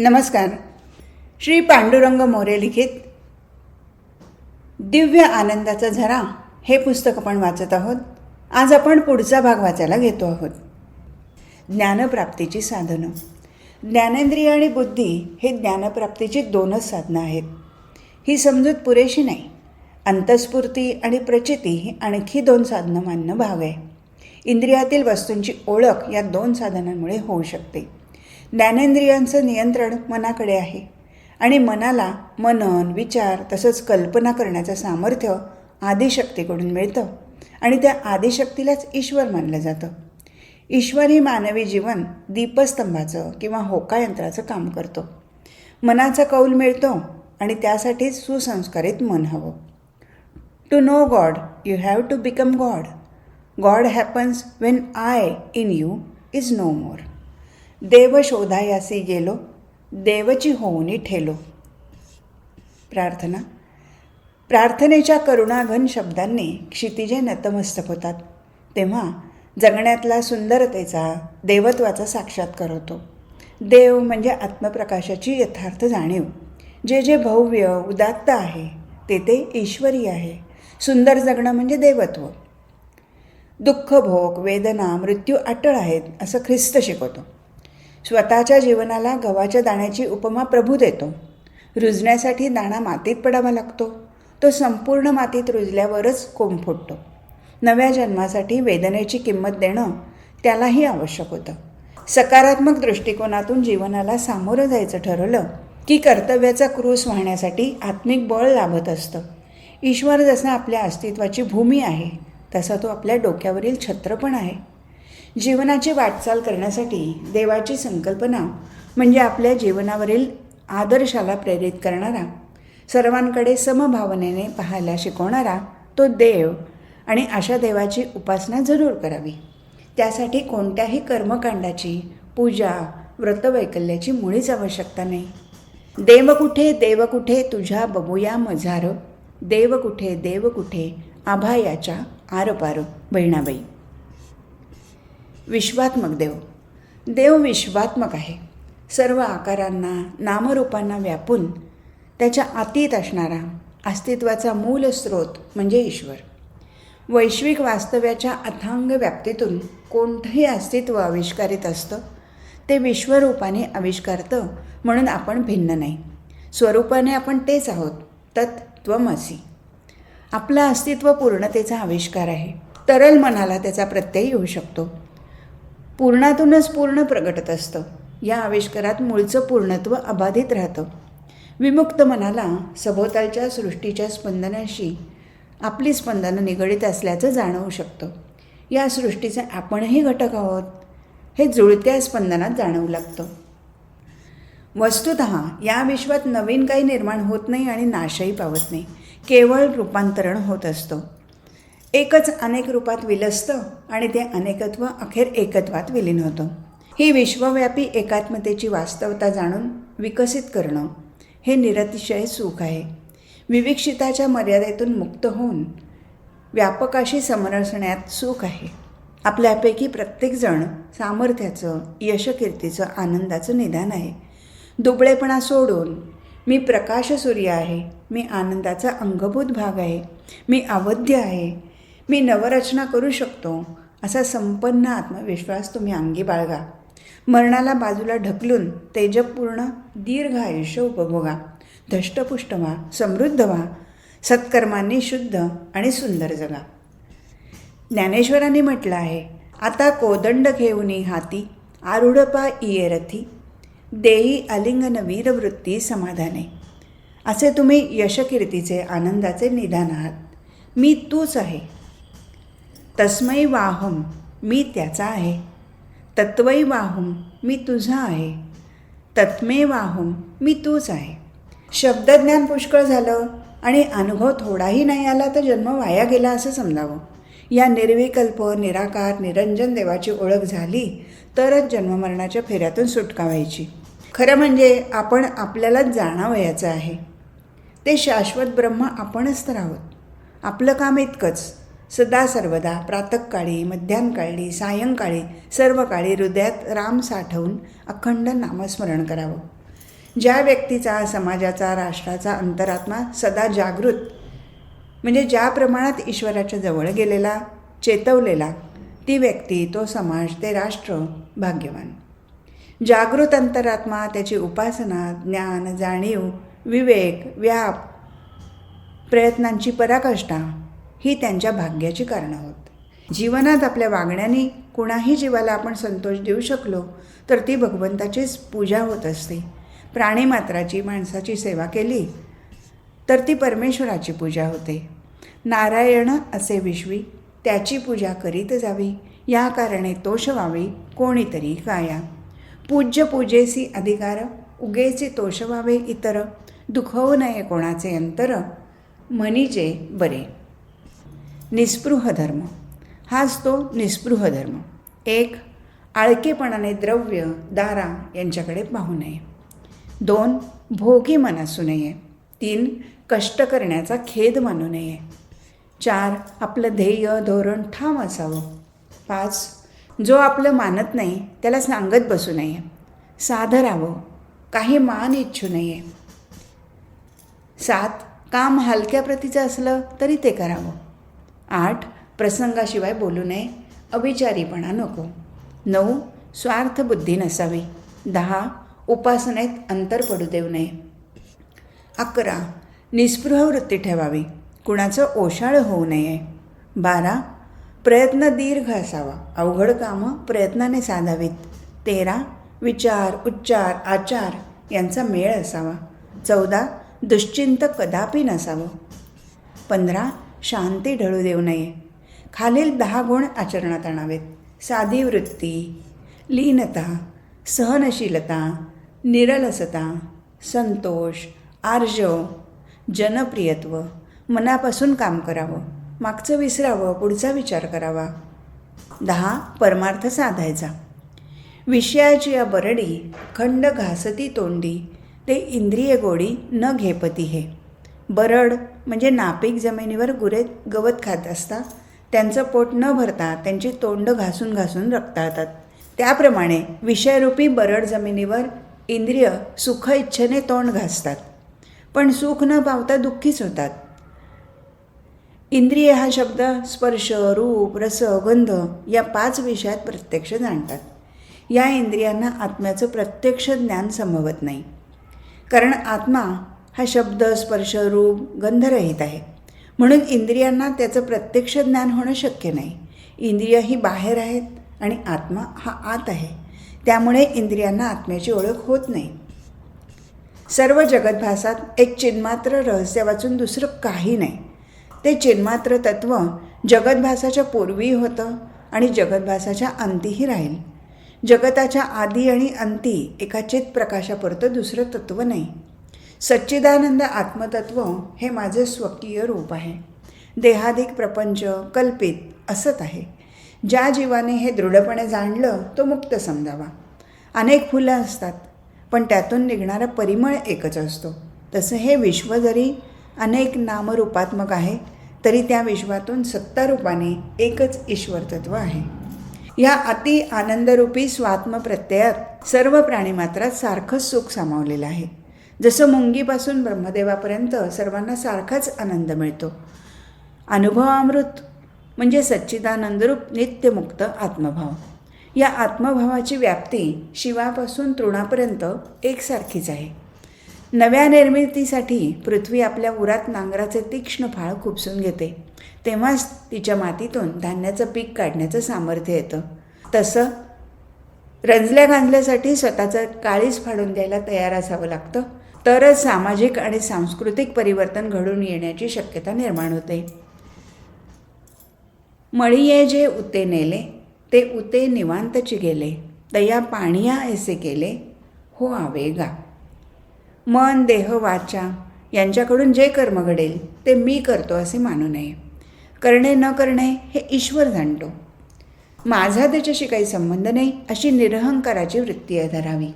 नमस्कार. श्री पांडुरंग मोरे लिखित दिव्य आनंदाचा झरा हे पुस्तक आपण वाचत आहोत. आज आपण पुढचा भाग वाचायला घेतो आहोत. ज्ञानप्राप्तीची साधनं. ज्ञानेंद्रिय आणि बुद्धी हे ज्ञानप्राप्तीची दोनच साधनं आहेत. ही समजूत पुरेशी नाही. अंतस्फूर्ती आणि प्रचिती ही आणखी दोन साधनं मानणं भाग आहे. इंद्रियातील वस्तूंची ओळख या दोन साधनांमुळे होऊ शकते. ज्ञानेंद्रियांचं नियंत्रण मनाकडे आहे आणि मनाला मनन, विचार तसंच कल्पना करण्याचं सामर्थ्य आदिशक्तीकडून मिळतं आणि त्या आदिशक्तीलाच ईश्वर मानलं जातं. ईश्वर ही मानवी जीवन दीपस्तंभाचं किंवा होकायंत्राचं काम करतो. मनाचा कौल मिळतो आणि त्यासाठीच सुसंस्कारित मन हवं. To know God you have to become God. God happens when I in you is no more. देव शोधायासी गेलो, देवची होऊनी ठेलो. प्रार्थना. प्रार्थनेच्या करुणाघन शब्दांनी क्षितिजे नतमस्तक होतात. तेव्हा जगण्यातला सुंदरतेचा, देवत्वाचा साक्षात्कार होतो. देव म्हणजे आत्मप्रकाशाची यथार्थ जाणीव. जे जे भव्य उदात्त आहे ते ते ईश्वरी आहे. सुंदर जगणं म्हणजे देवत्व. दुःख, भोग, वेदना, मृत्यू अटळ आहेत असं ख्रिस्त शिकवतो. स्वतःच्या जीवनाला गव्हाच्या दाण्याची उपमा प्रभू देतो. रुजण्यासाठी दाणा मातीत पडावा लागतो. तो संपूर्ण मातीत रुजल्यावरच कोंब फुटतो. नव्या जन्मासाठी वेदनेची किंमत देणं त्यालाही आवश्यक होतं. सकारात्मक दृष्टिकोनातून जीवनाला सामोरं जायचं ठरवलं की कर्तव्याचा क्रूस वाहण्यासाठी आत्मिक बळ लाभत असतं. ईश्वर जसा आपल्या अस्तित्वाची भूमी आहे तसा तो आपल्या डोक्यावरील छत्र पण आहे. जीवनाची वाटचाल करण्यासाठी देवाची संकल्पना म्हणजे आपल्या जीवनावरील आदर्शाला प्रेरित करणारा, सर्वांकडे समभावनेने पाहायला शिकवणारा तो देव आणि अशा देवाची उपासना जरूर करावी. त्यासाठी कोणत्याही कर्मकांडाची, पूजा, व्रतवैकल्याची मुळीच आवश्यकता नाही. देव कुठे तुझ्या बघूया मझार. देव कुठे आभायाच्या आरपार. बहिणाबाई. विश्वात्मक देव. देव विश्वात्मक आहे. सर्व आकारांना, नामरूपांना व्यापून त्याच्या अतीत असणारा अस्तित्वाचा मूल स्रोत म्हणजे ईश्वर. वैश्विक वास्तव्याच्या अथांग व्याप्तीतून कोणतंही अस्तित्व आविष्कारित असतं ते विश्वरूपाने आविष्कारतं म्हणून आपण भिन्न नाही. स्वरूपाने आपण तेच आहोत. तत्त्वमसि. आपलं अस्तित्व पूर्णतेचा आविष्कार आहे. तरल मनाला त्याचा प्रत्यय येऊ शकतो. पूर्णातूनच पूर्ण प्रगटत असतं. या आविष्कारात मूळचं पूर्णत्व अबाधित राहतं. विमुक्त मनाला सभोवतालच्या सृष्टीच्या स्पंदनाशी आपली स्पंदनं निगडीत असल्याचं जाणवू शकतं. या सृष्टीचे आपणही घटक आहोत हे जुळत्या स्पंदनात जाणवू लागतं. वस्तुतः या विश्वात नवीन काही निर्माण होत नाही आणि नाशही पावत नाही. केवळ रूपांतरण होत असतं. एकच अनेक रूपात विलसतं आणि ते अनेकत्व अखेर एकत्वात विलीन होतं. ही विश्वव्यापी एकात्मतेची वास्तवता जाणून विकसित करणं हे निरतिशय सुख आहे. विविक्षिताच्या मर्यादेतून मुक्त होऊन व्यापकाशी समरसण्यात सुख आहे. आपल्यापैकी प्रत्येकजण सामर्थ्याचं, यशकीर्तीचं, आनंदाचं निदान आहे. दुबळेपणा सोडून मी प्रकाश सूर्य आहे, मी आनंदाचा अंगभूत भाग आहे, मी अवध्य आहे, मी नवरचना करू शकतो असा संपन्न आत्मविश्वास तुम्ही अंगी बाळगा. मरणाला बाजूला ढकलून तेजपूर्ण दीर्घ आयुष्य उपभोगा. धष्टपुष्ट व्हा, समृद्ध व्हा, सत्कर्मांनी शुद्ध आणि सुंदर जगा. ज्ञानेश्वरांनी म्हटलं आहे, आता कोदंड घेऊनी हाती, आरूढपा इये रथी, देई आलिंगन वीरवृत्ती समाधाने. असे तुम्ही यशकीर्तीचे, आनंदाचे निदान आहात. मी तूच आहे. तस्मै वाहम, मी त्याचा आहे. तत्वै वाहुम, मी तुझा आहे. तत्मे वाहुम, मी तूच आहे. शब्दज्ञान पुष्कळ झालं आणि अनुभव थोडाही नाही आला तर जन्म वाया गेला असं समजावं. या निर्विकल्प, निराकार, निरंजन देवाची ओळख झाली तरच जन्ममरणाच्या फेऱ्यातून सुटका व्हायची. खरं म्हणजे आपण आपल्यालाच जाणावयाचं आहे. ते शाश्वत ब्रह्म आपणच तर आहोत. आपलं काम इतकंच, सदा सर्वदा प्रातःकाळी, मध्यान्हकाळी, सायंकाळी, सर्व काळी हृदयात राम साठवून अखंड नामस्मरण करावं. ज्या व्यक्तीचा, समाजाचा, राष्ट्राचा अंतरात्मा सदा जागृत, म्हणजे ज्या प्रमाणात ईश्वराच्या जवळ गेलेला, चेतवलेला, ती व्यक्ती, तो समाज, ते राष्ट्र भाग्यवान. जागृत अंतरात्मा, त्याची उपासना, ज्ञान, जाणीव, विवेक, व्याप, प्रयत्नांची पराकाष्ठा ही त्यांच्या भाग्याची कारणं होत. जीवनात आपल्या वागण्याने कुणाही जीवाला आपण संतोष देऊ शकलो तर ती भगवंताचीच पूजा होत असते. प्राणीमात्राची, माणसाची सेवा केली तर ती परमेश्वराची पूजा होते. नारायण असे विश्वी, त्याची पूजा करीत जावी, या कारणे तोष व्हावी कोणीतरी काया. पूज्य पूजेसी अधिकार, उगेचे तोष व्हावे इतर, दुखवू नये कोणाचे अंतर, म्हणीचे बरे. निस्पृह धर्म, हाच तो निस्पृह धर्म. 1. आळकेपणाने द्रव्य, दारा यांच्याकडे पाहू नये. 2. भोगी मन असू नये. 3. कष्ट करण्याचा खेद मानू नये. 4. आपलं ध्येय, धोरण ठाम असावं. 5. जो आपलं मानत नाही त्याला सांगत बसू नये. साधं राहावं, काही मान इच्छू नये. 7. काम हलक्या प्रतीचं असलं तरी ते करावं. 8. प्रसंगाशिवाय बोलू नये, अविचारीपणा नको. 9. स्वार्थबुद्धी नसावी. 10. उपासनेत अंतर पडू देऊ नये. 11. निस्पृह वृत्ती ठेवावी, कुणाचं ओशाळ होऊ नये. 12. प्रयत्न दीर्घ असावा, अवघड कामं प्रयत्नाने साधावीत. 13. विचार, उच्चार, आचार यांचा मेळ असावा. 14. दुश्चिंत कदापि नसावं. 15. शांती ढळू देऊ नये. खालील 10 गुण आचरणात आणावेत. साधी वृत्ती, लीनता, सहनशीलता, निरलसता, संतोष, आर्जव, जनप्रियत्व, मनापासून काम करावं, मागचं विसरावं, पुढचा विचार करावा. 10. परमार्थ साधायचा. विषयाची या बरडी, खंड घासती तोंडी, ते इंद्रिय गोडी न घेपती हे. बरड म्हणजे नापीक जमिनीवर गुरे गवत खात असतात, त्यांचं पोट न भरता त्यांची तोंड घासून घासून रक्ताळतात. त्याप्रमाणे विषयरूपी बरड जमिनीवर इंद्रिय सुख इच्छेने तोंड घासतात, पण सुख न पावता दुःखीच होतात. इंद्रिय हा शब्द स्पर्श, रूप, रस, गंध या 5 विषयात प्रत्यक्ष जाणतात. या इंद्रियांना आत्म्याचं प्रत्यक्ष ज्ञान संभवत नाही, कारण आत्मा हा शब्द, स्पर्श, रूप, गंधरहित आहे. म्हणून इंद्रियांना त्याचं प्रत्यक्ष ज्ञान होणं शक्य नाही. इंद्रिय ही बाहेर आहेत आणि आत्मा हा आत आहे, त्यामुळे इंद्रियांना आत्म्याची ओळख होत नाही. सर्व जगद्भासात एक चिन्मात्र रहस्य वाचून दुसरं काही नाही. ते चिन्मात्र तत्त्व जगद्भासाच्या पूर्वी होतं आणि जगद्भासाच्या अंतीही राहील. जगताच्या आधी आणि अंती एका चित प्रकाशापुरतं दुसरं तत्त्व नाही. सच्चिदानंद आत्मतत्व हे माझे स्वकीय रूप आहे. देहाधिक प्रपंच कल्पित असत आहे. ज्या जीवाने हे दृढपणे जाणलं तो मुक्त समजावा. अनेक फुलं असतात, पण त्यातून निघणारा परिमळ एकच असतो. तसं हे विश्व जरी अनेक नामरूपात्मक आहे, तरी त्या विश्वातून सत्तारूपाने एकच ईश्वरतत्व आहे. या अति आनंदरूपी स्वात्मप्रत्ययात सर्व प्राणीमात्रात सारखंच सुख सामावलेलं आहे. जसं मुंगीपासून ब्रह्मदेवापर्यंत सर्वांना सारखाच आनंद मिळतो. अनुभवामृत म्हणजे सच्चिदानंदरूप नित्यमुक्त आत्मभाव. या आत्मभावाची व्याप्ती शिवापासून तृणापर्यंत एकसारखीच आहे. नव्या निर्मितीसाठी पृथ्वी आपल्या उरात नांगराचे तीक्ष्ण फाळ खुपसून घेते, तेव्हाच तिच्या मातीतून धान्याचं पीक काढण्याचं सामर्थ्य येतं. तसं रंजल्या गांजल्यासाठी स्वतःचं काळीज फाडून द्यायला तयार असावं लागतं, तरच सामाजिक आणि सांस्कृतिक परिवर्तन घडून येण्याची शक्यता निर्माण होते. मळीये जे उते नेले, ते उते निवांतची गेले, तया पाणिया ऐसे केले, हो आवेगा. मन, देह, वाचा यांच्याकडून जे कर्म घडेल ते मी करतो असे मानू नये. करणे न करणे हे ईश्वर जाणतो. माझा त्याच्याशी काही संबंध नाही अशी निरहंकाराची वृत्ती धरावी.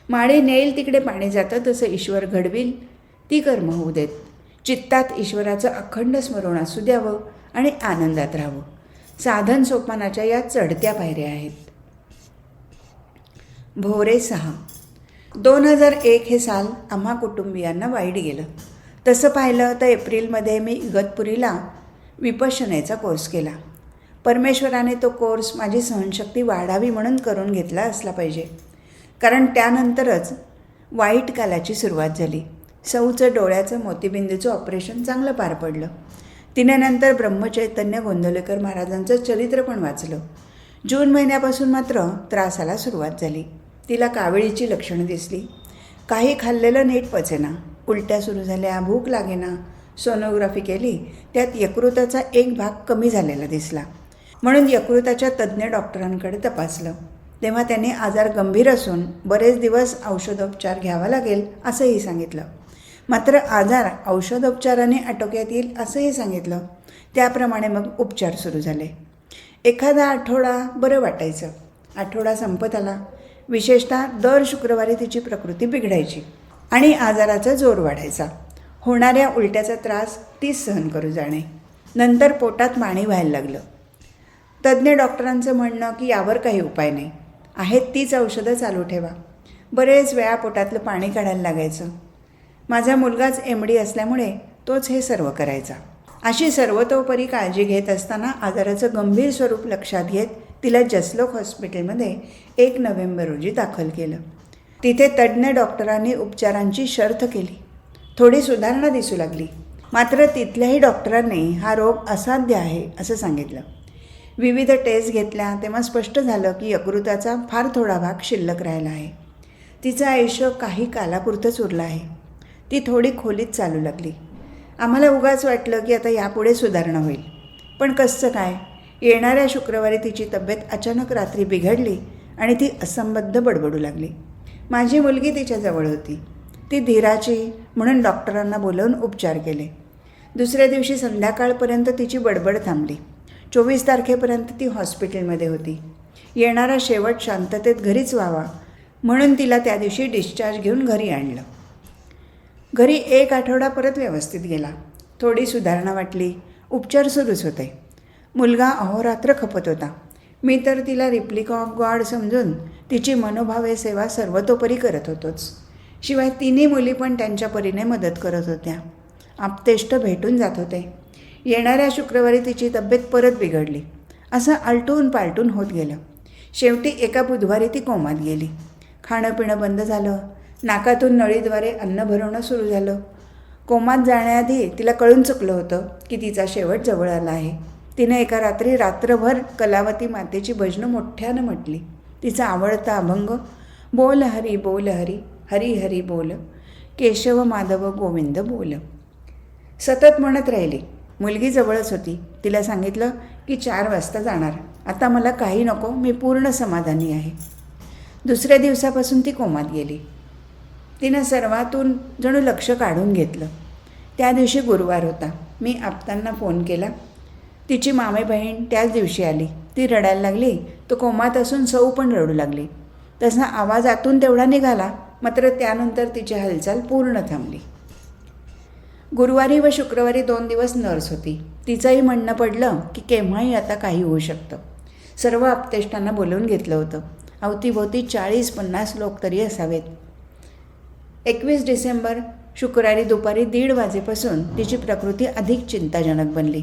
माळे नेईल तिकडे पाणी जातं, तसं ईश्वर घडविल ती कर्म होऊ देत. चित्तात ईश्वराचं अखंड स्मरण असू द्यावं आणि आनंदात राहावं. साधन सोपानाच्या या चढत्या पायऱ्या आहेत. भोरे 6. 2001 हे साल आम्हा कुटुंबियांना वाईट गेलं. तसं पाहिलं तर एप्रिलमध्ये मी इगतपुरीला विपश्यनेचा कोर्स केला. परमेश्वराने तो कोर्स माझी सहनशक्ती वाढावी म्हणून करून घेतला असला पाहिजे, कारण त्यानंतरच वाईट कालाची सुरुवात झाली. सौचं डोळ्याचं मोतीबिंदूचं ऑपरेशन चांगलं पार पडलं. तिने नंतर ब्रह्मचैतन्य गोंदवलेकर महाराजांचं चरित्र पण वाचलं. जून महिन्यापासून मात्र त्रासाला सुरुवात झाली. तिला काविळीची लक्षणं दिसली. काही खाल्लेलं नीट पचेना, उलट्या सुरू झाल्या, भूक लागेना. सोनोग्राफी केली, त्यात यकृताचा एक भाग कमी झालेला दिसला. म्हणून यकृताच्या तज्ज्ञ डॉक्टरांकडे तपासलं. तेव्हा त्यांनी आजार गंभीर असून बरेच दिवस औषधोपचार घ्यावा लागेल असंही सांगितलं. मात्र आजार औषधोपचाराने आटोक्यात येईल असंही सांगितलं. त्याप्रमाणे मग उपचार सुरू झाले. एखादा आठवडा बरं वाटायचं. आठवडा संपत आला. विशेषतः दर शुक्रवारी तिची प्रकृती बिघडायची आणि आजाराचा जोर वाढायचा. होणाऱ्या उलट्याचा त्रास तीच सहन करू जाणे. नंतर पोटात पाणी व्हायला लागलं. तज्ज्ञ डॉक्टरांचं म्हणणं की यावर काही उपाय नाही, आहेत तीच औषधं चालू ठेवा. बरेच वेळा पोटातलं पाणी काढायला लागायचं. माझा मुलगाच MD असल्यामुळे तोच हे सर्व करायचा. अशी सर्वतोपरी काळजी घेत असताना आजाराचं गंभीर स्वरूप लक्षात घेत तिला जसलोक हॉस्पिटलमध्ये 1 नोव्हेंबर रोजी दाखल केलं. तिथे तज्ज्ञ डॉक्टरांनी उपचारांची शर्थ केली. थोडी सुधारणा दिसू लागली. मात्र तिथल्याही डॉक्टरांनी हा रोग असाध्य आहे असं सांगितलं. विविध टेस्ट घेतल्या तेव्हा स्पष्ट झालं की यकृताचा फार थोडा भाग शिल्लक राहिला आहे. तिचं आयुष्य काही कालापुरतंच उरलं आहे. ती थोडी खोलीत चालू लागली. आम्हाला उगाच वाटलं की आता यापुढे सुधारणा होईल. पण कसं काय, येणाऱ्या शुक्रवारी तिची तब्येत अचानक रात्री बिघडली आणि ती असंबद्ध बडबडू लागली. माझी मुलगी तिच्याजवळ होती. ती धीराची म्हणून डॉक्टरांना बोलावून उपचार केले. दुसऱ्या दिवशी संध्याकाळपर्यंत तिची बडबड थांबली. 24 तारखेपर्यंत ती हॉस्पिटलमध्ये होती. येणारा शेवट शांततेत घरीच व्हावा म्हणून तिला त्या दिवशी डिस्चार्ज घेऊन घरी आणलं. घरी 1 आठवडा परत व्यवस्थित गेला. थोडी सुधारणा वाटली. उपचार सुरूच होते. मुलगा अहोरात्र खपत होता. मी तर तिला रिप्लिका ऑफ गॉड समजून तिची मनोभावे सेवा सर्वतोपरी करत होतोच. शिवाय तिन्ही मुली पण त्यांच्या परीने मदत करत होत्या. आप्तेष्ट भेटून जात होते. येणाऱ्या शुक्रवारी तिची तब्येत परत बिघडली. असं आलटून पालटून होत गेलं. शेवटी एका बुधवारी ती कोमात गेली. खाणं पिणं बंद झालं. नाकातून नळीद्वारे अन्न भरवणं सुरू झालं. कोमात जाण्याआधी तिला कळून चुकलं होतं की तिचा शेवट जवळ आला आहे. तिने एका रात्री रात्रभर कलावती मातेची भजनं मोठ्यानं म्हटली. तिचा आवडता अभंग बोल हरी हरी हरी बोल, केशव माधव गोविंद बोल सतत म्हणत राहिली. मुलगी जवळच होती. तिला सांगितलं की 4 वाजता जाणार. आता मला काही नको, मी पूर्ण समाधानी आहे. दुसऱ्या दिवसापासून ती कोमात गेली. तिनं सर्वातून जणू लक्ष काढून घेतलं. त्या दिवशी गुरुवार होता. मी आप्तांना फोन केला. तिची मामे बहीण त्याच दिवशी आली. ती रडायला लागली. तो कोमात असून सौ पण रडू लागली. तसा आवाज आतून तेवढा निघाला, मात्र त्यानंतर तिची हालचाल पूर्ण थांबली. गुरुवारी व शुक्रवारी 2 दिवस नर्स होती. तिचंही म्हणणं पडलं की केव्हाही आता काही होऊ शकतं. सर्व आप्तेष्टांना बोलवून घेतलं होतं. अवतीभोवती 40-50 लोक तरी असावेत. 21 डिसेंबर शुक्रवारी दुपारी 1:30 वाजेपासून तिची प्रकृती अधिक चिंताजनक बनली.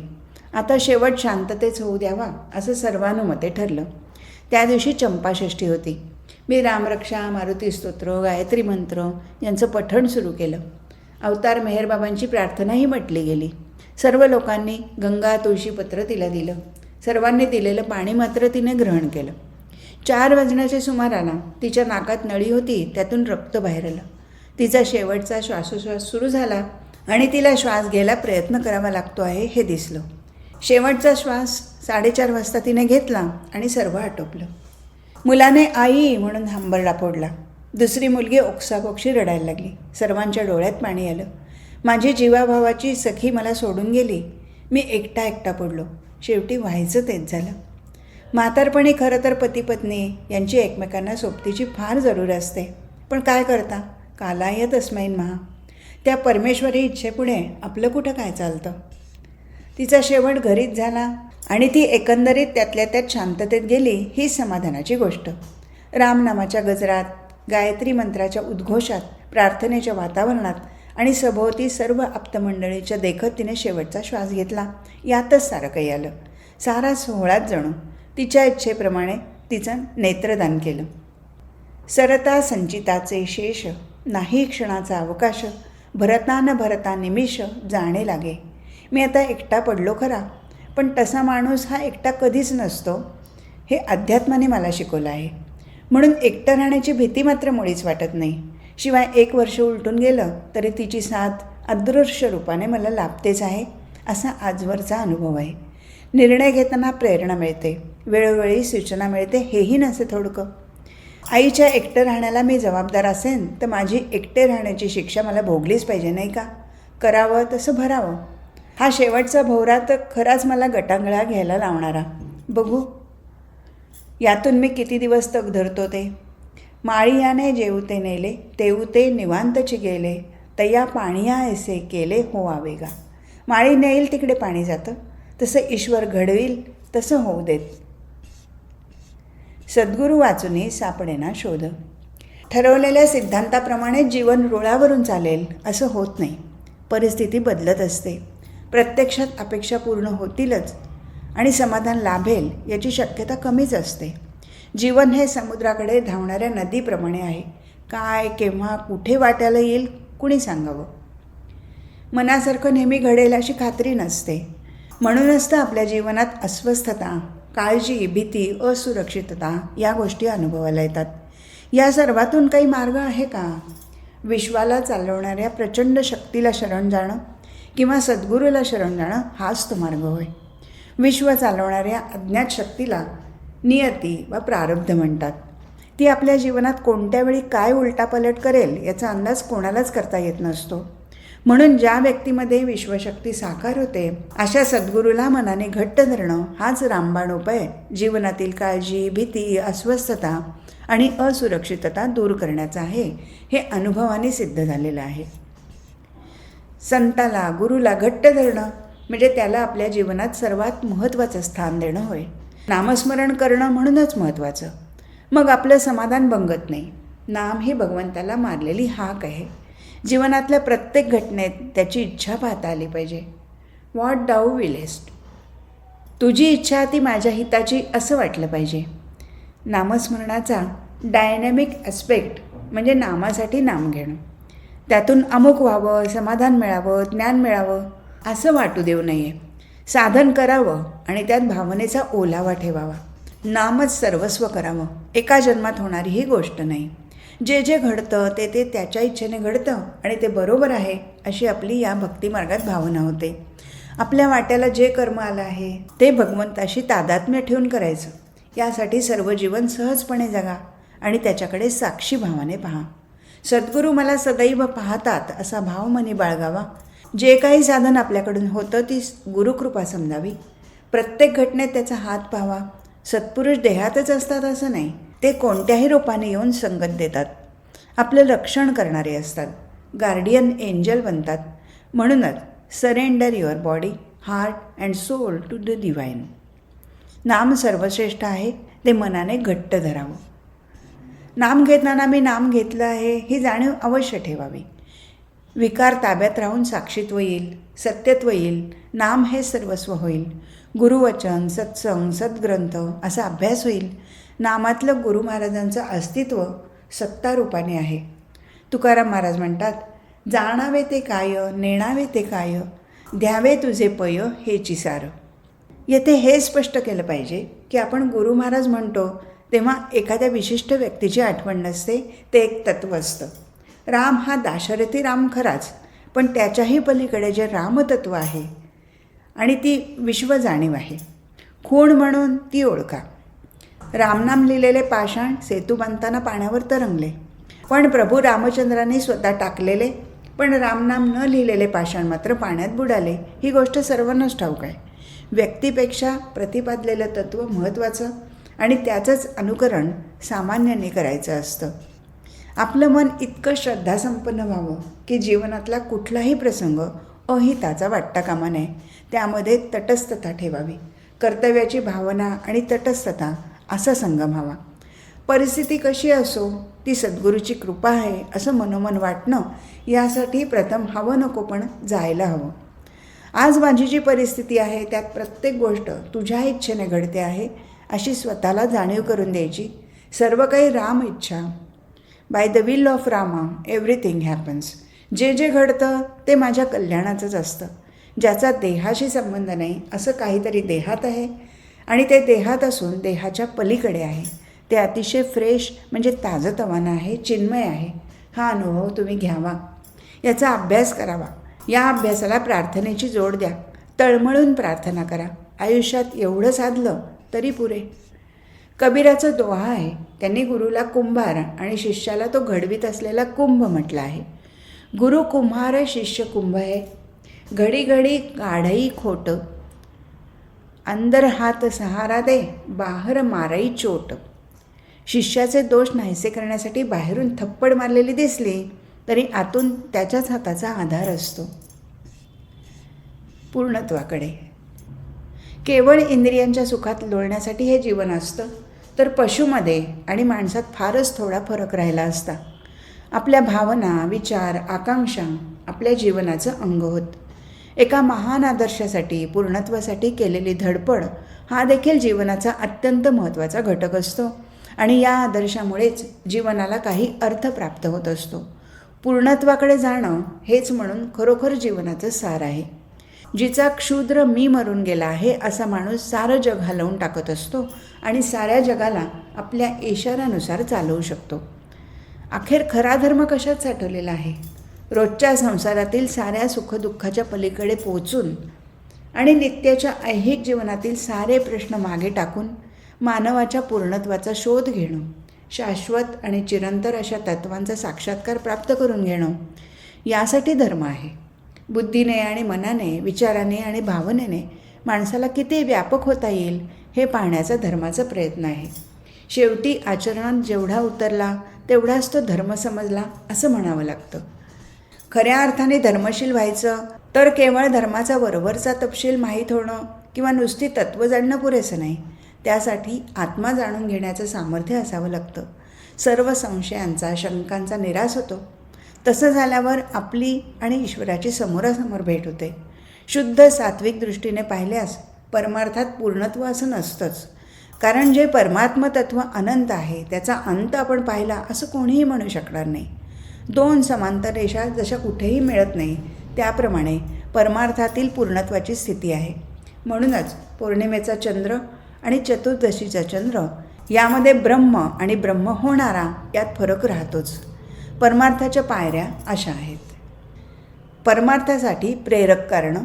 आता शेवट शांततेच होऊ द्यावा असं सर्वानुमते ठरलं. त्या दिवशी चंपाषष्ठी होती. मी रामरक्षा, मारुती स्तोत्र, गायत्री मंत्र यांचं पठण सुरू केलं. अवतार मेहरबाबांची प्रार्थनाही म्हटली गेली. सर्व लोकांनी गंगा तुळशीपत्र तिला दिलं. सर्वांनी दिलेलं पाणी मात्र तिने ग्रहण केलं. 4 वाजण्याच्या सुमाराला तिच्या नाकात नळी होती, त्यातून रक्त बाहेर आलं. तिचा शेवटचा श्वासोश्वास सुरू झाला आणि तिला श्वास घ्यायला प्रयत्न करावा लागतो आहे हे दिसलं. शेवटचा श्वास 4:30 वाजता तिने घेतला आणि सर्व आटोपलं. मुलाने आई म्हणून हंबरडा फोडला. दुसरी मुलगी ओक्साबोक्शी रडायला लागली. सर्वांच्या डोळ्यात पाणी आलं. माझी जीवाभावाची सखी मला सोडून गेली. मी एकटा पडलो. शेवटी व्हायचं तेच झालं. म्हातारपणी खरं तर पती पत्नी यांची एकमेकांना सोबतीची फार जरूर असते. पण काय करता, कालाय तस्मै नमः. त्या परमेश्वरी इच्छेपुढे आपलं कुठं काय चालतं. तिचा शेवट घरीच झाला आणि ती एकंदरीत त्यातल्या त्यात शांततेत गेली ही समाधानाची गोष्ट. रामनामाच्या गजरात गायत्री मंत्राच्या उद्घोषात, प्रार्थनेच्या वातावरणात आणि सभोवती सर्व आप्तमंडळीच्या देखत तिने शेवटचा श्वास घेतला. यातच सारं काही आलं. सारा सोहळाच जणू तिच्या इच्छेप्रमाणे तिचं नेत्रदान केलं. सरता संचिताचे शेष, नाही क्षणाचा अवकाश, भरता न भरता निमिष जाणे लागे. मी आता एकटा पडलो खरा, पण तसा माणूस हा एकटा कधीच नसतो हे अध्यात्माने मला शिकवलं आहे. म्हणून एकटं राहण्याची भीती मात्र मुळीच वाटत नाही. शिवाय 1 वर्ष उलटून गेलं तरी तिची साथ अदृश्य रूपाने मला लाभतेच आहे, असा आजवरचा अनुभव आहे. निर्णय घेताना प्रेरणा मिळते, वेळोवेळी सूचना मिळते, हेही नसे थोडकं. आईच्या एकटं राहण्याला मी जबाबदार असेन तर माझी एकटे राहण्याची शिक्षा मला भोगलीच पाहिजे, नाही का? करावं तसं भरावं. हा शेवटचा भोवरा तर खराच मला गटांगळा घ्यायला लावणारा. बघू यातून मी किती दिवस तग धरतो ते. माळियाने जेवते नेले, तेवते निवांतची गेले, तया पाणिया ऐसे केले हो आवेगा. माळी नेईल तिकडे पाणी जातं, तसं ईश्वर घडविल तसं होऊ देत. सद्गुरू वाचूनी सापडेना शोध. ठरवलेल्या सिद्धांताप्रमाणे जीवन रुळावरून चालेल असं होत नाही. परिस्थिती बदलत असते. प्रत्यक्षात अपेक्षा पूर्ण होतीलच आणि समाधान लाभेल याची शक्यता कमीच असते. जीवन हे समुद्राकडे धावणाऱ्या नदीप्रमाणे आहे. काय, केव्हा, कुठे वाट्याला येईल कुणी सांगावं. मनासारखं नेहमी घडेल अशी खात्री नसते. म्हणूनच तर आपल्या जीवनात अस्वस्थता, काळजी, भीती, असुरक्षितता या गोष्टी अनुभवायला येतात. या सर्वातून काही मार्ग आहे का? विश्वाला चालवणाऱ्या प्रचंड शक्तीला शरण जाणं किंवा सद्गुरूला शरण जाणं हाच तो मार्ग होय. विश्व चालवणाऱ्या अज्ञात शक्तीला नियती वा प्रारब्ध म्हणतात. ती आपल्या जीवनात कोणत्या वेळी काय उलटापलट करेल याचा अंदाज कोणालाच करता येत नसतो. म्हणून ज्या व्यक्तीमध्ये विश्वशक्ती साकार होते अशा सद्गुरूला मनाने घट्ट धरणं हाच रामबाण उपाय जीवनातील काळजी, भीती, अस्वस्थता आणि असुरक्षितता दूर करण्याचा आहे, हे अनुभवाने सिद्ध झालेलं आहे. संताला, गुरुला घट्ट धरणं म्हणजे त्याला आपल्या जीवनात सर्वात महत्त्वाचं स्थान देणं होय. नामस्मरण करणं म्हणूनच महत्त्वाचं. मग आपलं समाधान भंगत नाही. नाम ही भगवंताला मारलेली हाक आहे. जीवनातल्या प्रत्येक घटनेत त्याची इच्छा पाहता आली पाहिजे. व्हॉट दाऊ विलेस्ट, तुझी इच्छा ती माझ्या हिताची असं वाटलं पाहिजे. नामस्मरणाचा डायनॅमिक ॲस्पेक्ट म्हणजे नामासाठी नाम घेणं. त्यातून अमुक व्हावं, समाधान मिळावं, ज्ञान मिळावं असं वाटू देऊ नये. साधन करावं आणि त्यात भावनेचा ओलावा ठेवावा. नामच सर्वस्व करावं. एका जन्मात होणारी ही गोष्ट नाही. जे जे घडतं ते त्याच्या इच्छेने घडतं आणि ते बरोबर आहे अशी आपली या भक्तिमार्गात भावना होते. आपल्या वाट्याला जे कर्म आलं आहे ते भगवंताशी तादात्म्य ठेवून करायचं. यासाठी सर्व जीवन सहजपणे जगा आणि त्याच्याकडे साक्षी भावाने पहा. सद्गुरू मला सदैव पाहतात असा भाव मनी बाळगावा. जे काही साधन आपल्याकडून होतं ती गुरुकृपा समजावी. प्रत्येक घटनेत त्याचा हात पाहावा. सत्पुरुष देहातच असतात असं नाही, ते कोणत्याही रूपाने येऊन संगत देतात. आपलं रक्षण करणारे असतात. गार्डियन एंजल बनतात. म्हणूनच surrender your body, heart and soul to the divine. नाम सर्वश्रेष्ठ आहे, ते मनाने घट्ट धरावं. नाम घेताना मी नाम घेतलं आहे ही जाणीव अवश्य ठेवावी. विकार ताब्यात राहून साक्षीत्व येईल, सत्यत्व येईल. नाम हे सर्वस्व होईल. गुरुवचन, सत्संग, सद्ग्रंथ असा अभ्यास होईल. नामातलं गुरु महाराजांचं अस्तित्व सत्तारूपाने आहे. तुकाराम महाराज म्हणतात, जाणावे ते काय, नेणावे ते काय, द्यावे तुझे पय हेची सार. येथे हे स्पष्ट केलं पाहिजे की आपण गुरु महाराज म्हणतो तेव्हा एखाद्या विशिष्ट व्यक्तीची आठवण नसते, ते एक तत्त्व असतं. राम हा दाशरथी राम खराच, पण त्याच्याही पलीकडे जे रामतत्व आहे आणि ती विश्व जाणीव आहे. खूण म्हणून ती ओळखा. रामनाम लिहिलेले पाषाण सेतू बांधताना पाण्यावर तरंगले, पण प्रभू रामचंद्राने स्वतः टाकलेले पण रामनाम न लिहिलेले पाषाण मात्र पाण्यात बुडाले. ही गोष्ट सर्वांनाच ठाऊक आहे. व्यक्तीपेक्षा प्रतिपादलेलं तत्त्व महत्त्वाचं आणि त्याचंच अनुकरण सामान्याने करायचं असतं. आपलं मन इतकं श्रद्धासंपन्न व्हावं की जीवनातला कुठलाही प्रसंग अहिताचा वाटता कामा नये. त्यामध्ये तटस्थता ठेवावी. कर्तव्याची भावना आणि तटस्थता असा संगम हवा. परिस्थिती कशी असो ती सद्गुरूची कृपा आहे असं मनोमन वाटणं, यासाठी प्रथम हवं नको पण जायला हवं. आज माझी जी परिस्थिती आहे त्यात प्रत्येक गोष्ट तुझ्या इच्छेने घडते आहे अशी स्वतःला जाणीव करून द्यायची. सर्व काही राम इच्छा. By the will of Rama everything happens. जे जे घडतं ते माझ्या कल्याणाचंच असतं. ज्याचा देहाशी संबंध नाही असं काहीतरी देहात आहे आणि ते देहात असून देहाच्या पलीकडे आहे. ते अतिशय फ्रेश म्हणजे ताजंतवानं आहे, चिन्मय आहे. हा अनुभव तुम्ही घ्यावा, याचा अभ्यास करावा. या अभ्यासाला प्रार्थनेची जोड द्या. तळमळून प्रार्थना करा. आयुष्यात एवढं साधलं तरी पुरे. कबीराचा दोहा आहे. त्यांनी गुरुला कुंभार आणि शिष्याला तो घडवीत असलेला कुंभ म्हटला आहे. गुरु कुंभार शिष्य कुंभ है, घडी घडी काढई खोट, अंदर हात सहारा दे, बाहेर माराई चोट. शिष्याचे दोष नाहीसे करण्यासाठी बाहेरून थप्पड मारलेली दिसली तरी आतून त्याच्याच हाताचा आधार असतो. पूर्णत्वाकडे. केवळ इंद्रियांच्या सुखात लोळण्यासाठी हे जीवन असतं तर पशुमध्ये आणि माणसात फारच थोडा फरक राहिला असता. आपल्या भावना, विचार, आकांक्षा आपल्या जीवनाचं अंग होत. एका महान आदर्शासाठी, पूर्णत्वासाठी केलेली धडपड हा देखील जीवनाचा अत्यंत महत्त्वाचा घटक असतो आणि या आदर्शामुळेच जीवनाला काही अर्थ प्राप्त होत असतो. पूर्णत्वाकडे जाणं हेच म्हणून खरोखर जीवनाचं सार आहे. जिचा क्षुद्र मी मरून गेला आहे असा माणूस सारं जग हलवून टाकत असतो आणि साऱ्या जगाला आपल्या इशाऱ्यानुसार चालवू शकतो. अखेर खरा धर्म कशात साठवलेला आहे? रोजच्या संसारातील साऱ्या सुखदुःखाच्या पलीकडे पोचून आणि नित्याच्या ऐहिक जीवनातील सारे प्रश्न मागे टाकून मानवाच्या पूर्णत्वाचा शोध घेणं, शाश्वत आणि चिरंतर अशा तत्वांचा साक्षात्कार प्राप्त करून घेणं, यासाठी धर्म आहे. बुद्धीने आणि मनाने, विचाराने आणि भावनेने माणसाला किती व्यापक होता येईल हे पाहण्याचा धर्माचा प्रयत्न आहे. शेवटी आचरणात जेवढा उतरला तेवढाच तो धर्म समजला असं म्हणावं लागतं. खऱ्या अर्थाने धर्मशील व्हायचं तर केवळ धर्माचा वरवरचा तपशील माहीत होणं किंवा नुसती तत्त्व जाणणं पुरेसं नाही. त्यासाठी आत्मा जाणून घेण्याचं सामर्थ्य असावं लागतं. सर्व संशयांचा, शंकांचा निराश होतो. तसं झाल्यावर आपली आणि ईश्वराची समोरासमोर भेट होते. शुद्ध सात्विक दृष्टीने पाहिल्यास परमार्थात पूर्णत्व असं नसतंच. कारण जे परमात्म तत्व अनंत आहे त्याचा अंत आपण पाहिला असं कोणीही म्हणू शकणार नाही. दोन समांतर रेषा जशा कुठेही मिळत नाही त्याप्रमाणे परमार्थातील पूर्णत्वाची स्थिती आहे. म्हणूनच पौर्णिमेचा चंद्र आणि चतुर्दशीचा चंद्र यामध्ये ब्रह्म आणि ब्रह्म होणारा यात फरक राहतोच. परमार्थाच्या पायऱ्या अशा आहेत. परमार्थासाठी प्रेरक कारणं.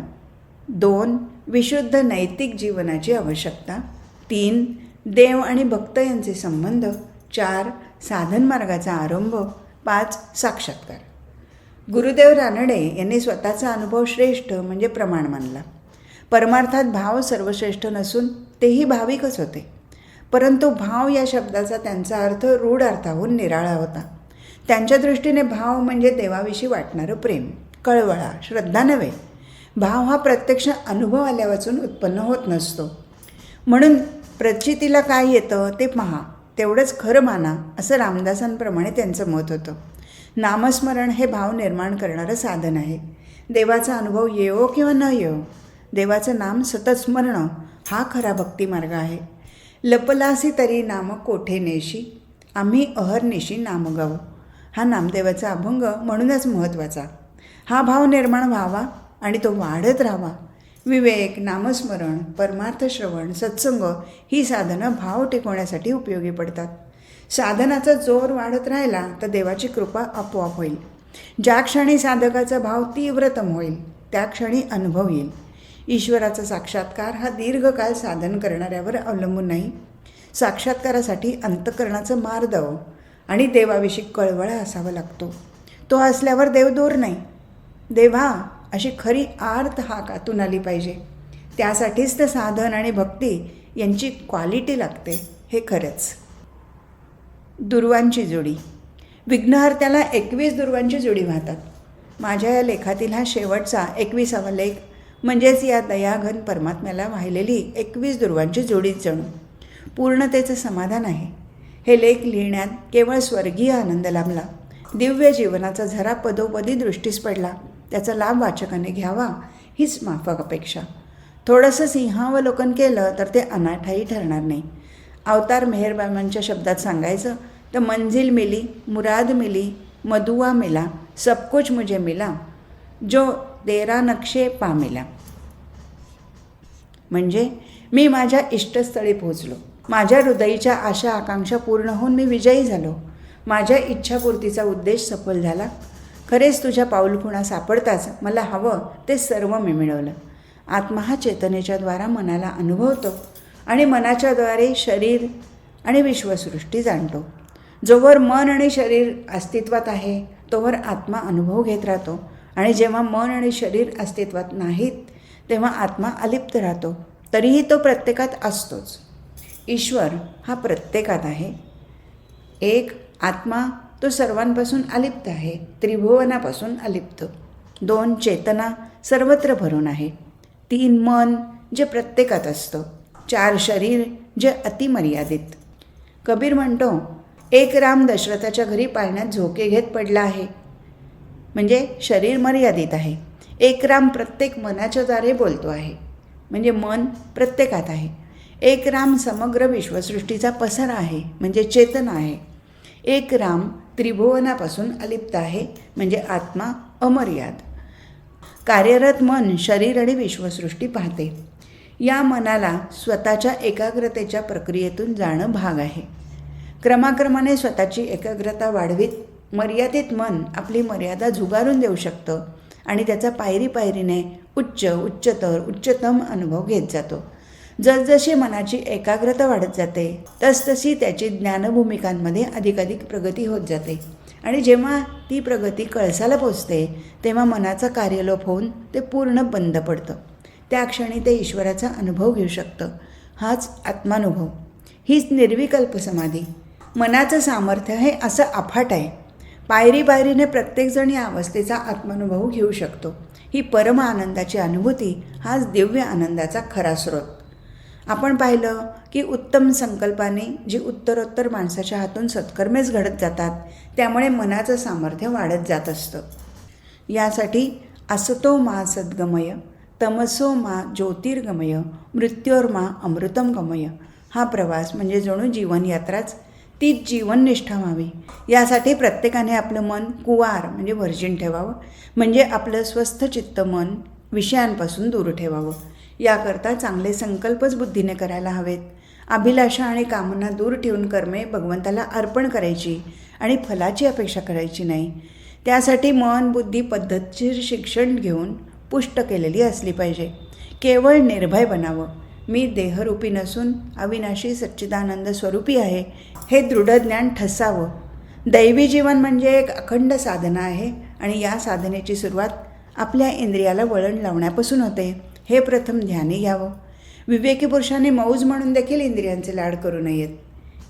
2. विशुद्ध नैतिक जीवनाची आवश्यकता. 3. देव आणि भक्त यांचे संबंध. 4. साधन मार्गाचा आरंभ. 5. साक्षात्कार. गुरुदेव रानडे यांनी स्वतःचा अनुभव श्रेष्ठ म्हणजे प्रमाण मानला. परमार्थात भाव सर्वश्रेष्ठ नसून तेही भाविकच होते. परंतु भाव या शब्दाचा त्यांचा अर्थ रूढ अर्थाहून निराळा होता. त्यांच्या दृष्टीने भाव म्हणजे देवाविषयी वाटणारं प्रेम, कळवळा, श्रद्धा नव्हे. भाव हा प्रत्यक्ष अनुभव आल्यावाचून उत्पन्न होत नसतो. म्हणून प्रचितीला काय येतं ते पहा, तेवढंच खरं माना असं रामदासांप्रमाणे त्यांचं मत होतं. नामस्मरण हे भाव निर्माण करणारं साधन आहे. देवाचा अनुभव येवो किंवा न येवो, देवाचं नाम सतत स्मरणं हा खरा भक्तिमार्ग आहे. लपलासी तरी नाम कोठे नेशी, आम्ही अहर्निशी नाम गाऊ, हा नामदेवाचा अभंग म्हणूनच महत्त्वाचा. हा भाव निर्माण व्हावा आणि तो वाढत राहावा. विवेक, नामस्मरण, परमार्थ श्रवण, सत्संग ही साधनं भाव टिकवण्यासाठी उपयोगी पडतात. साधनाचा जोर वाढत राहिला तर देवाची कृपा आपोआप होईल. ज्या क्षणी साधकाचा भाव तीव्रतम होईल त्या क्षणी अनुभव येईल. ईश्वराचा साक्षात्कार हा दीर्घकाळ साधन करणाऱ्यावर अवलंबून नाही. साक्षात्कारासाठी अंतःकरणाचं मार्दव आणि देवाविषयी कळवळा असावा लागतो. तो असल्यावर देव दूर नाही. देवा अशी खरी आर्त हाक आतून आली पाहिजे. त्यासाठीच तर साधन आणि भक्ती यांची क्वालिटी लागते हे खरंच. दुर्वांची जोडी. विघ्नहर्त्याला 21 दुर्वांची जोडी वाहतात. माझ्या या लेखातील हा शेवटचा 21वा लेख म्हणजेच या दयाघन परमात्म्याला वाहिलेली 21 दुर्वांची जोडीच जणू पूर्णतेचं समाधान आहे. हे लेख लिहिण्यात केवळ स्वर्गीय आनंद लाभला. दिव्य जीवनाचा झरा पदोपदी दृष्टीस पडला. त्याचा लाभ वाचकाने घ्यावा हीच माफक अपेक्षा. थोडंसं सिंहावलोकन केलं तर ते अनाठाई ठरणार नाही. अवतार मेहरबाबांच्या शब्दात सांगायचं तर मंजिल मिली, मुराद मिली, मदुआ मिला, सब कुछ मुझे मिला, जो तेरा नक्षे पा मिला. म्हणजे मी माझ्या इष्टस्थळी पोहोचलो. माझ्या हृदयीच्या आशा आकांक्षा पूर्ण होऊन मी विजयी झालो. माझ्या इच्छापूर्तीचा उद्देश सफल झाला. खरेच तुझ्या पाऊलखुणा सापडताच मला हवं ते सर्व मी मिळवलं. आत्मा हा चेतनेच्या द्वारा मनाला अनुभवतो आणि मनाच्याद्वारे शरीर आणि विश्वसृष्टी जाणतो. जोवर मन आणि शरीर अस्तित्वात आहे तोवर आत्मा अनुभव घेत राहतो आणि जेव्हा मन आणि शरीर अस्तित्वात नाहीत तेव्हा आत्मा अलिप्त राहतो. तरीही तो प्रत्येकात असतोच. ईश्वर हा प्रत्येकात आहे. एक आत्मा तो सर्वांपासून अलिप्त आहे, त्रिभुवनापासून अलिप्त. 2 चेतना सर्वत्र भरून आहे. 3 मन जे प्रत्येकात असतं. 4 शरीर जे अतिमर्यादित. कबीर म्हणतो, एक राम दशरथाच्या घरी पाळण्यात झोके घेत पडला आहे. म्हणजे शरीर मर्यादित आहे. एक राम प्रत्येक मनाच्या द्वारे बोलतो आहे. म्हणजे मन प्रत्येकात आहे. एक राम समग्र विश्वसृष्टीचा पसारा आहे. म्हणजे चेतना आहे. एक राम त्रिभुवनापासून अलिप्त आहे. म्हणजे आत्मा अमर्याद. कार्यरत मन शरीर आणि विश्वसृष्टी पाहते. या मनाला स्वतःच्या एकाग्रतेच्या प्रक्रियेतून जाणं भाग आहे. क्रमाक्रमाने स्वतःची एकाग्रता वाढवीत मर्यादित मन आपली मर्यादा झुगारून देऊ शकतं आणि त्याचा पायरी पायरीने उच्चतर उच्चतम अनुभव घेत जातो. जसजशी मनाची एकाग्रता वाढत जाते तसतशी त्याची ज्ञानभूमिकांमध्ये अधिकाधिक प्रगती होत जाते आणि जेव्हा ती प्रगती कळसाला पोचते तेव्हा मनाचा कार्यलोप होऊन ते पूर्ण बंद पडतं. त्या क्षणी ते ईश्वराचा अनुभव घेऊ शकतं. हाच आत्मानुभव. हीच निर्विकल्प समाधी. मनाचं सामर्थ्य हे असं अफाट आहे. पायरी पायरीने प्रत्येकजण या अवस्थेचा आत्मानुभव घेऊ शकतो. ही परम आनंदाची अनुभूती हाच दिव्य आनंदाचा खरा स्रोत. आपण पाहिलं की उत्तम संकल्पाने जी उत्तरोत्तर माणसाच्या हातून सत्कर्मेच घडत जातात त्यामुळे मनाचं सामर्थ्य वाढत जात असतं. यासाठी असतो मा सद्गमय, तमसो मा ज्योतिर्गमय, मृत्योर्मा अमृतम गमय हा प्रवास म्हणजे जणू जीवनयात्राच. तीच जीवननिष्ठा व्हावी यासाठी प्रत्येकाने आपलं मन कुवार म्हणजे व्हर्जिन ठेवावं. म्हणजे आपलं स्वस्थ चित्त मन विषयांपासून दूर ठेवावं. याकरता चांगले संकल्पच बुद्धीने करायला हवेत. अभिलाषा आणि कामना दूर ठेवून कर्मे भगवंताला अर्पण करायची आणि फलाची अपेक्षा करायची नाही. त्यासाठी मन बुद्धी पद्धतशीर शिक्षण घेऊन पुष्ट केलेली असली पाहिजे. केवळ निर्भय बनावं. मी देहरूपी नसून अविनाशी सच्चिदानंद स्वरूपी आहे हे दृढ ज्ञान ठसावं. दैवी जीवन म्हणजे एक अखंड साधना आहे आणि या साधनेची सुरुवात आपल्या इंद्रियाला वळण लावण्यापासून होते हे प्रथम ध्यानी घ्यावं. विवेकी पुरुषांनी मौज म्हणून देखील इंद्रियांचे लाड करू नयेत.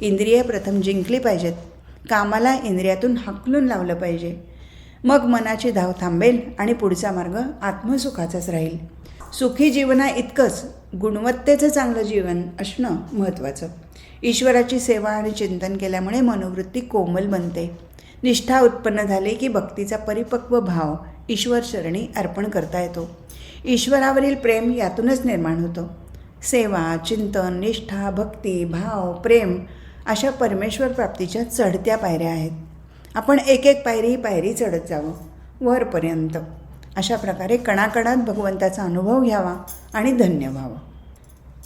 इंद्रिये प्रथम जिंकली पाहिजेत. कामाला इंद्रियातून हाकलून लावलं पाहिजे. मग मनाची धाव थांबेल आणि पुढचा मार्ग आत्मसुखाचाच राहील. सुखी जीवना इतकंच गुणवत्तेचं चांगलं जीवन असणं महत्त्वाचं. ईश्वराची सेवा आणि चिंतन केल्यामुळे मनोवृत्ती कोमल बनते. निष्ठा उत्पन्न झाली की भक्तीचा परिपक्व भाव ईश्वरचरणी अर्पण करता येतो. ईश्वरावरील प्रेम यातूनच निर्माण होतं. सेवा, चिंतन, निष्ठा, भक्ती, भाव, प्रेम अशा परमेश्वर प्राप्तीच्या चढत्या पायऱ्या आहेत. आपण एक एक पायरी चढत जावं वरपर्यंत. अशा प्रकारे कणाकणात भगवंताचा अनुभव घ्यावा आणि धन्य व्हावं.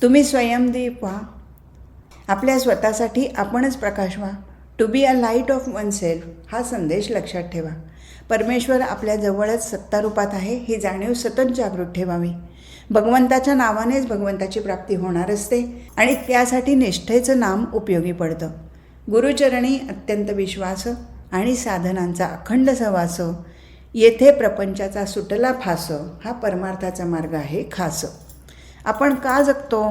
तुम्ही स्वयंदीप व्हा. आपल्या स्वतःसाठी आपणच प्रकाश व्हा. To be a light of oneself हा संदेश लक्षात ठेवा. परमेश्वर आपल्या जवळच सत्तारूपात आहे ही जाणीव सतत जागृत ठेवावी. भगवंताच्या नावानेच भगवंताची प्राप्ती होणार असते आणि त्यासाठी निष्ठेचं नाम उपयोगी पडतं. गुरुचरणी अत्यंत विश्वास आणि साधनांचा अखंड सहवास. येथे प्रपंचाचा सुटला फास हा परमार्थाचा मार्ग आहे खास. आपण का जगतो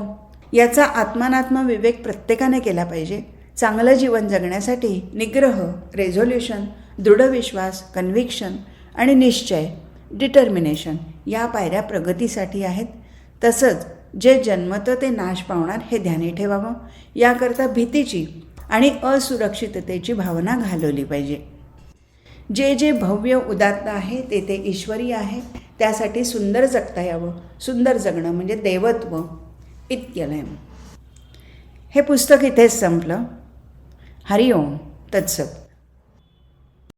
याचा आत्मानात्म विवेक प्रत्येकाने केला पाहिजे. चांगलं जीवन जगण्यासाठी निग्रह, रेझोल्युशन, दृढ विश्वास, कन्व्हिक्शन आणि निश्चय, डिटर्मिनेशन या पायऱ्या प्रगतीसाठी आहेत. तसंच जे जन्मतं ते नाश पावणार हे ध्यानी ठेवावं. याकरता भीतीची आणि असुरक्षिततेची भावना घालवली पाहिजे. जे जे भव्य उदात्त आहे ते ते ईश्वरी आहे. त्यासाठी सुंदर जगता यावं. सुंदर जगणं म्हणजे देवत्व इत्यलयम. हे पुस्तक इथेच संपलं. हरिओम तत्सत.